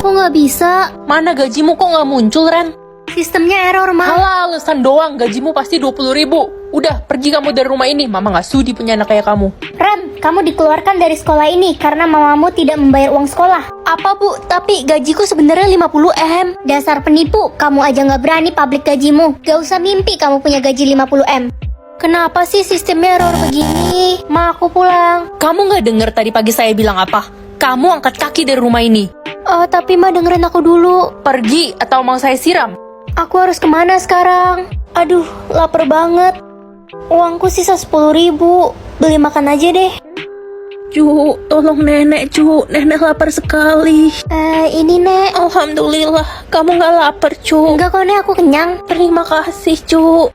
Kok nggak bisa? Mana gajimu kok nggak muncul, Ren? Sistemnya error, Ma. Alah, alasan doang, gajimu pasti 20.000. Udah, pergi kamu dari rumah ini. Mama nggak sudi punya anak kayak kamu. Ren, kamu dikeluarkan dari sekolah ini karena mamamu tidak membayar uang sekolah. Apa, Bu? Tapi gajiku sebenarnya 50 M. Dasar penipu, kamu aja nggak berani publik gajimu. Gak usah mimpi kamu punya gaji 50 M. Kenapa sih sistemnya error begini? Ma, aku pulang. Kamu nggak denger tadi pagi saya bilang apa? Kamu angkat kaki dari rumah ini. Tapi Ma dengerin aku dulu. Pergi atau mau saya siram? Aku harus kemana sekarang? Aduh, lapar banget. Uangku sisa 10.000. Beli makan aja deh. Cu, tolong nenek, Cu. Nenek lapar sekali. Ini Nek. Alhamdulillah, kamu nggak lapar, Cu. Enggak kok Nek, aku kenyang. Terima kasih, Cu.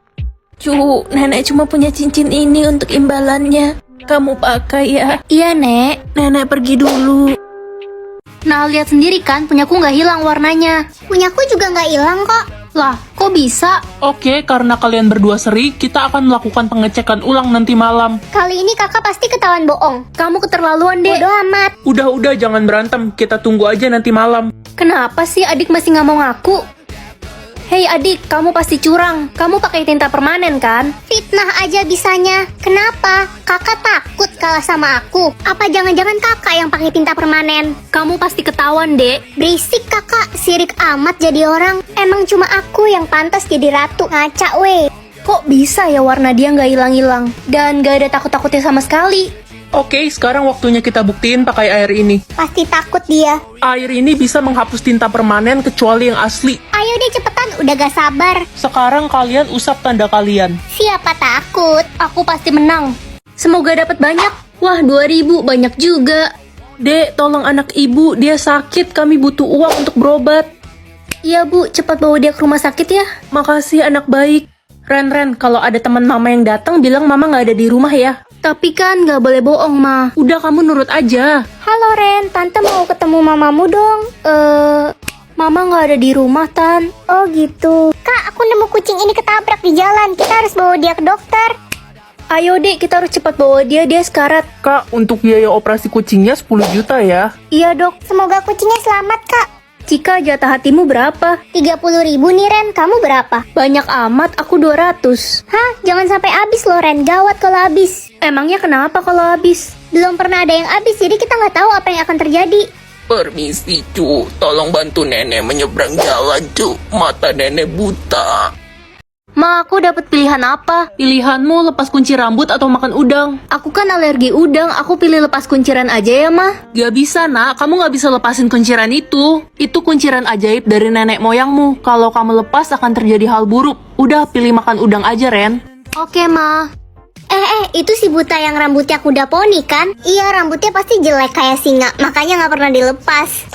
Cu, nenek cuma punya cincin ini untuk imbalannya. Kamu pakai ya. Iya Nek. Nenek pergi dulu. Nah, lihat sendiri kan, punyaku nggak hilang warnanya. Punyaku juga nggak hilang kok. Lah, kok bisa? Oke, karena kalian berdua seri, kita akan melakukan pengecekan ulang nanti malam. Kali ini kakak pasti ketahuan bohong. Kamu keterlaluan deh. Bodoh amat. Udah, jangan berantem. Kita tunggu aja nanti malam. Kenapa sih adik masih nggak mau ngaku? Hei adik, kamu pasti curang. Kamu pakai tinta permanen kan? Fitnah aja bisanya. Kenapa? Kakak takut kalah sama aku. Apa jangan-jangan kakak yang pakai tinta permanen? Kamu pasti ketahuan, Dek. Berisik kakak, sirik amat jadi orang. Emang cuma aku yang pantas jadi ratu. Ngaca weh. Kok bisa ya warna dia nggak hilang-hilang? Dan nggak ada takut-takutnya sama sekali. Oke, sekarang waktunya kita buktiin pakai air ini. Pasti takut dia. Air ini bisa menghapus tinta permanen kecuali yang asli. Ayo deh cepetan, udah gak sabar. Sekarang kalian usap tanda kalian. Siapa takut? Aku pasti menang. Semoga dapat banyak. Wah, 2.000 banyak juga. Dek, tolong anak ibu, dia sakit, kami butuh uang untuk berobat. Iya Bu, cepat bawa dia ke rumah sakit ya. Makasih anak baik. Ren, kalau ada teman mama yang datang, bilang mama nggak ada di rumah ya. Tapi kan nggak boleh bohong, Ma. Udah, kamu nurut aja. Halo Ren, Tante mau ketemu mamamu dong. Mama nggak ada di rumah, Tan. Oh gitu. Kak, aku nemu kucing ini ketabrak di jalan. Kita harus bawa dia ke dokter. Ayo dek, kita harus cepat bawa dia sekarat. Kak, untuk biaya operasi kucingnya 10 juta ya. Iya dok, semoga kucingnya selamat kak. Cika, jatah hatimu berapa? 30.000 nih Ren, kamu berapa? Banyak amat, aku 200. Hah? Jangan sampai habis loh Ren, gawat kalau habis. Emangnya kenapa kalau habis? Belum pernah ada yang habis, jadi kita nggak tahu apa yang akan terjadi. Permisi, Cu. Tolong bantu nenek menyeberang jalan, Cu. Mata nenek buta. Ma, aku dapat pilihan apa? Pilihanmu lepas kunci rambut atau makan udang? Aku kan alergi udang, aku pilih lepas kunciran aja ya, Ma. Gak bisa, nak. Kamu gak bisa lepasin kunciran itu. Itu kunciran ajaib dari nenek moyangmu. Kalau kamu lepas akan terjadi hal buruk. Udah, pilih makan udang aja, Ren. Oke, Ma. Itu si buta yang rambutnya kuda poni kan? Iya, rambutnya pasti jelek kayak singa, makanya gak pernah dilepas.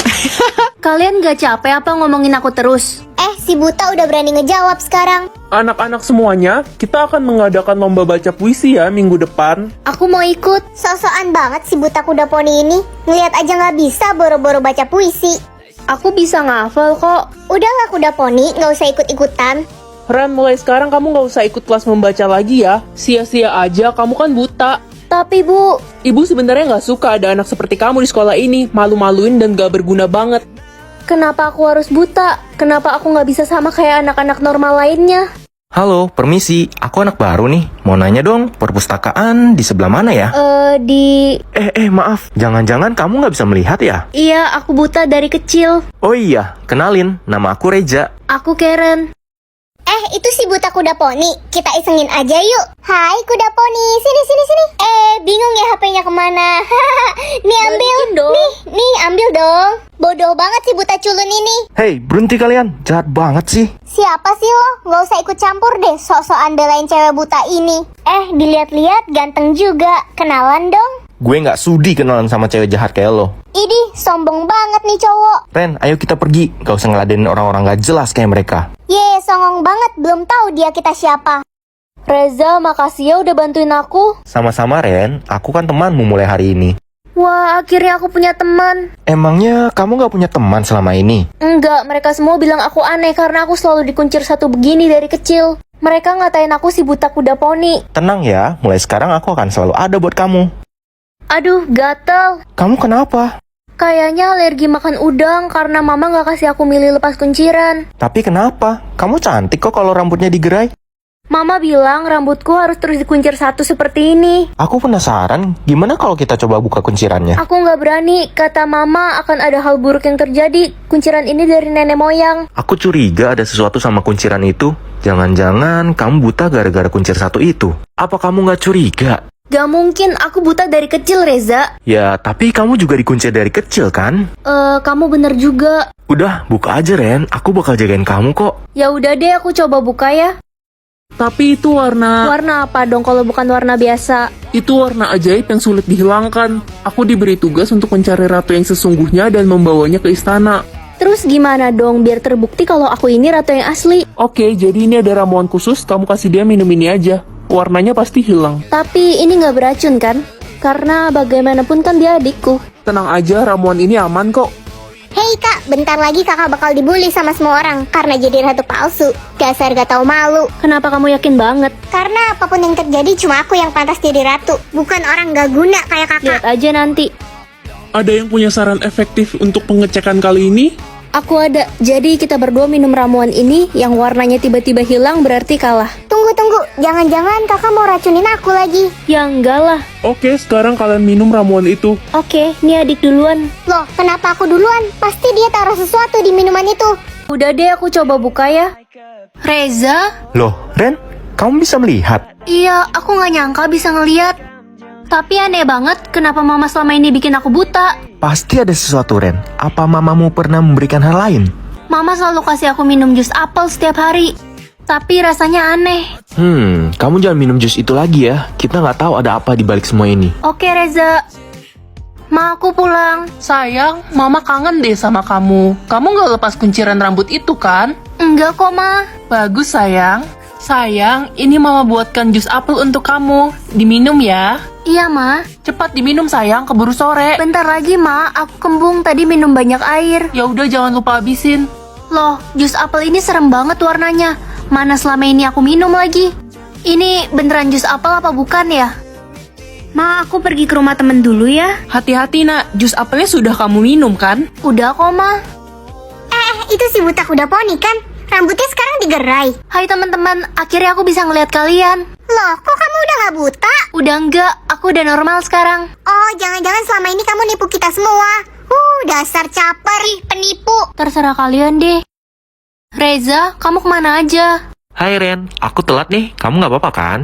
Kalian gak capek apa ngomongin aku terus? Si buta udah berani ngejawab sekarang. Anak-anak semuanya, kita akan mengadakan lomba baca puisi ya minggu depan. Aku mau ikut. So-soan banget si buta kuda poni ini. Ngeliat aja gak bisa boro-boro baca puisi. Aku bisa ngafal kok. Udahlah kuda poni, gak usah ikut-ikutan. Ren, mulai sekarang kamu gak usah ikut kelas membaca lagi ya. Sia-sia aja, kamu kan buta. Tapi Bu, Ibu sebenarnya gak suka ada anak seperti kamu di sekolah ini. Malu-maluin dan gak berguna banget. kenapa aku harus buta? Kenapa aku gak bisa sama kayak anak-anak normal lainnya? Halo, permisi. Aku anak baru nih. Mau nanya dong, perpustakaan di sebelah mana ya? Maaf. Jangan-jangan kamu nggak bisa melihat ya? Iya, aku buta dari kecil. Oh iya, kenalin. Nama aku Reja. Aku Karen. Itu si buta kuda poni. Kita isengin aja yuk. Hai kuda poni, sini. Bingung ya HP-nya kemana? Nih ambil. Nih ambil dong. Bodoh banget si buta culun ini. Hei, berhenti kalian. Jahat banget sih. Siapa sih lo? Gak usah ikut campur deh, sok-sokan belain cewek buta ini. Dilihat-lihat ganteng juga. Kenalan dong. Gue nggak sudi kenalan sama cewek jahat kayak lo. Idih, sombong banget nih cowok. Ren, ayo kita pergi. Gak usah ngeladenin orang-orang gak jelas kayak mereka. Songong banget, belum tahu dia kita siapa. Reza, makasih ya udah bantuin aku. Sama-sama Ren, aku kan temanmu mulai hari ini. Wah, akhirnya aku punya teman. Emangnya kamu gak punya teman selama ini? Enggak, mereka semua bilang aku aneh karena aku selalu dikuncir satu begini dari kecil. Mereka ngatain aku si buta kuda poni. Tenang ya, mulai sekarang aku akan selalu ada buat kamu. Aduh, gatel. Kamu kenapa? Kayaknya alergi makan udang karena mama gak kasih aku milih lepas kunciran. Tapi kenapa? Kamu cantik kok kalau rambutnya digerai. Mama bilang rambutku harus terus dikuncir satu seperti ini. Aku penasaran, gimana kalau kita coba buka kuncirannya? Aku nggak berani, kata mama akan ada hal buruk yang terjadi. Kunciran ini dari nenek moyang. Aku curiga ada sesuatu sama kunciran itu. Jangan-jangan kamu buta gara-gara kuncir satu itu. Apa kamu nggak curiga? Gak mungkin, aku buta dari kecil, Reza. Ya, tapi kamu juga dikuncir dari kecil kan? Kamu bener juga. Udah, buka aja Ren. Aku bakal jagain kamu kok. Ya udah deh, aku coba buka ya. Tapi itu warna... Warna apa dong kalau bukan warna biasa? Itu warna ajaib yang sulit dihilangkan. Aku diberi tugas untuk mencari ratu yang sesungguhnya dan membawanya ke istana. Terus gimana dong biar terbukti kalau aku ini ratu yang asli? Oke, jadi ini ada ramuan khusus, kamu kasih dia minum ini aja. Warnanya pasti hilang. Tapi ini nggak beracun kan? Karena bagaimanapun kan dia adikku. Tenang aja, ramuan ini aman kok. Hei kak, bentar lagi kakak bakal dibully sama semua orang karena jadi ratu palsu. Dasar gak tahu malu. Kenapa kamu yakin banget? Karena apapun yang terjadi cuma aku yang pantas jadi ratu, bukan orang gak guna kayak kakak. Lihat aja nanti. Ada yang punya saran efektif untuk pengecekan kali ini? Aku ada. Jadi kita berdua minum ramuan ini yang warnanya tiba-tiba hilang berarti kalah. Tunggu, jangan-jangan kakak mau racunin aku lagi. Ya enggak lah. Oke, sekarang kalian minum ramuan itu. Oke, ini adik duluan. Loh, kenapa aku duluan? Pasti dia taruh sesuatu di minuman itu. Udah deh aku coba buka ya. Reza? Loh, Ren, kamu bisa melihat? Iya, aku nggak nyangka bisa ngeliat. Tapi aneh banget, kenapa mama selama ini bikin aku buta? Pasti ada sesuatu, Ren. Apa mamamu pernah memberikan hal lain? Mama selalu kasih aku minum jus apel setiap hari. Tapi rasanya aneh. Kamu jangan minum jus itu lagi ya. Kita nggak tahu ada apa di balik semua ini. Oke Reza. Ma, aku pulang. Sayang, mama kangen deh sama kamu. Kamu gak lepas kunciran rambut itu kan? Enggak kok, Ma. Bagus sayang. Sayang, ini mama buatkan jus apel untuk kamu. Diminum ya. Iya, Ma. Cepat diminum sayang, keburu sore. Bentar lagi, Ma. Aku kembung tadi minum banyak air. Ya udah jangan lupa habisin. Loh, jus apel ini serem banget warnanya. Mana selama ini aku minum lagi? Ini beneran jus apel apa bukan ya? Ma, aku pergi ke rumah temen dulu ya. Hati-hati nak, jus apelnya sudah kamu minum kan? Udah kok, Ma. Itu si buta kuda poni kan? Rambutnya sekarang digerai. Hai teman-teman, akhirnya aku bisa ngeliat kalian. Loh, kok kamu udah gak buta? Udah enggak, aku udah normal sekarang. Oh, jangan-jangan selama ini kamu nipu kita semua. Dasar caper, penipu. Terserah kalian deh. Reza, kamu kemana aja? Hai Ren, aku telat nih. Kamu nggak apa-apa kan?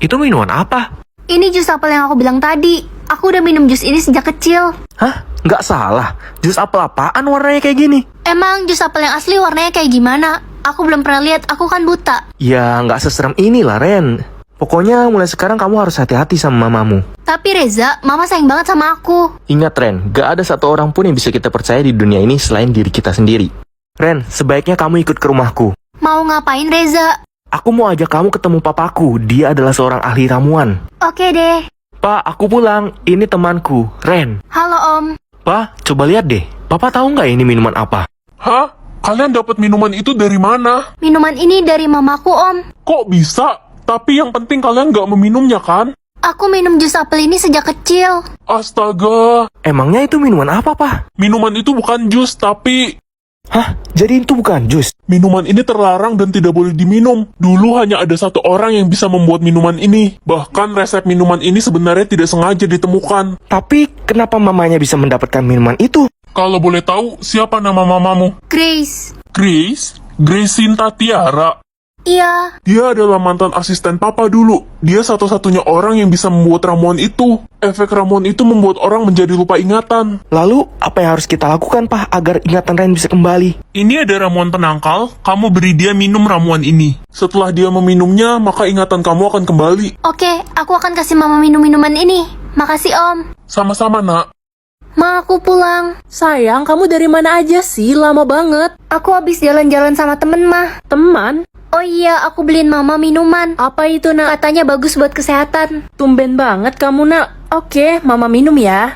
Itu minuman apa? Ini jus apel yang aku bilang tadi. Aku udah minum jus ini sejak kecil. Hah? Nggak salah. Jus apel apaan warnanya kayak gini? Emang jus apel yang asli warnanya kayak gimana? Aku belum pernah lihat, aku kan buta. Ya, nggak seserem inilah Ren. Pokoknya mulai sekarang kamu harus hati-hati sama mamamu. Tapi Reza, mama sayang banget sama aku. Ingat Ren, gak ada satu orang pun yang bisa kita percaya di dunia ini selain diri kita sendiri. Ren, sebaiknya kamu ikut ke rumahku. Mau ngapain Reza? Aku mau ajak kamu ketemu papaku. Dia adalah seorang ahli ramuan. Oke deh. Pak, aku pulang. Ini temanku, Ren. Halo Om. Pak, coba lihat deh. Papa tahu nggak ini minuman apa? Hah? Kalian dapat minuman itu dari mana? Minuman ini dari mamaku Om. Kok bisa? Tapi yang penting kalian nggak meminumnya kan? Aku minum jus apel ini sejak kecil. Astaga, Emangnya itu minuman apa, Pak? minuman itu bukan jus, tapi Hah? Jadi itu bukan jus? minuman ini terlarang dan tidak boleh diminum. Dulu hanya ada satu orang yang bisa membuat minuman ini. Bahkan resep minuman ini sebenarnya tidak sengaja ditemukan. Tapi kenapa mamanya bisa mendapatkan minuman itu? Kalau boleh tahu, siapa nama mamamu? Grace. Grace? Grace Sinta Tiara. Iya. Dia adalah mantan asisten papa dulu. Dia satu-satunya orang yang bisa membuat ramuan itu. Efek ramuan itu membuat orang menjadi lupa ingatan. Lalu, apa yang harus kita lakukan, Pak, agar ingatan Ren bisa kembali? Ini ada ramuan penangkal, kamu beri dia minum ramuan ini. Setelah dia meminumnya, maka ingatan kamu akan kembali. Oke, aku akan kasih mama minum minuman ini. Makasih Om. Sama-sama, nak. Ma, aku pulang. Sayang, kamu dari mana aja sih? Lama banget. Aku habis jalan-jalan sama temen, Ma. Teman? Oh iya, aku beliin mama minuman. Apa itu nak? Katanya bagus buat kesehatan. Tumben banget kamu nak. Oke, mama minum ya.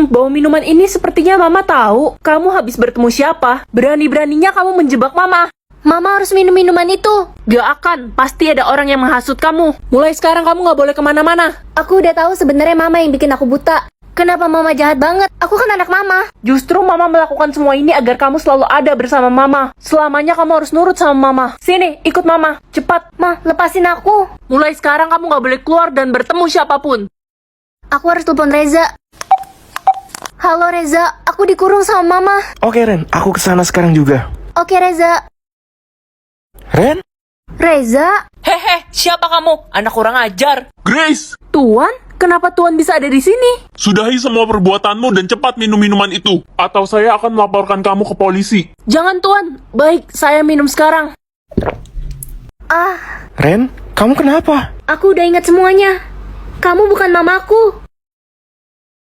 Bau minuman ini sepertinya mama tahu. Kamu habis bertemu siapa? Berani-beraninya kamu menjebak mama. Mama harus minum minuman itu. Gak akan, pasti ada orang yang menghasut kamu. Mulai sekarang kamu gak boleh kemana-mana. Aku udah tahu sebenarnya mama yang bikin aku buta. Kenapa mama jahat banget? Aku kan anak mama. Justru mama melakukan semua ini agar kamu selalu ada bersama mama. Selamanya kamu harus nurut sama mama. Sini, ikut mama. Cepat. Ma, lepasin aku. Mulai sekarang kamu gak boleh keluar dan bertemu siapapun. Aku harus telepon Reza. Halo Reza, aku dikurung sama mama. Oke Ren, aku kesana sekarang juga. Oke Reza. Ren? Reza? Hehe, siapa kamu? Anak kurang ajar. Grace, Tuan? Kenapa Tuan bisa ada di sini? sudahi semua perbuatanmu dan cepat minum minuman itu. Atau saya akan melaporkan kamu ke polisi. Jangan Tuan. Baik, saya minum sekarang. Ah, Ren, kamu kenapa? aku udah ingat semuanya. Kamu bukan mamaku.